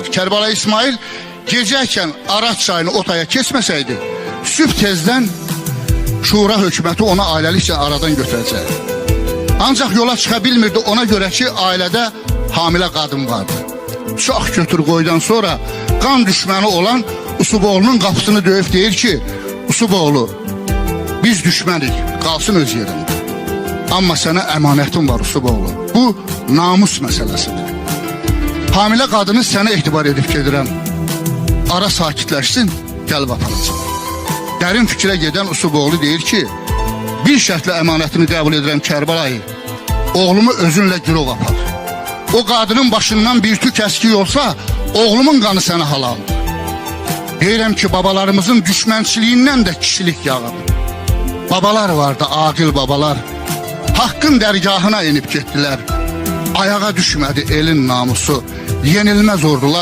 var. Kərbəlayı İsmail gecəykən Araz çayını otaya keçməsəydi, sübh tezdən Şura hökuməti ona ailəlikcə aradan götürəcək. Ancaq yola çıxa bilmirdi, ona görə ki, ailədə hamilə qadın vardı. Çox götür qoydan sonra qan düşməni olan Usuboğlunun qapısını döyüb deyir ki, Usuboğlu, biz düşmənik, qalsın öz yerində. Amma sənə əmanətim var Usuboğlu. Bu namus məsələsidir. Hamilə qadını sənə etibar edib gedirəm. Ara sakitləşsin, gəlib aparacaq. Dərin fikrə gedən Usuboğlu deyir ki, bir şərtlə əmanətini qəbul edirəm Kərbəlayı, oğlumu özünlə girov apar. O qadının başından bir tük əskik olsa, oğlumun qanı sənə halaldır. Deyirəm ki, babalarımızın düşmənçiliyindən də kişilik yağıdır. Babalar vardı, aqil babalar, haqqın dərgahına inib getdilər. Ayağa düşmədi elin namusu, yenilməz ordular.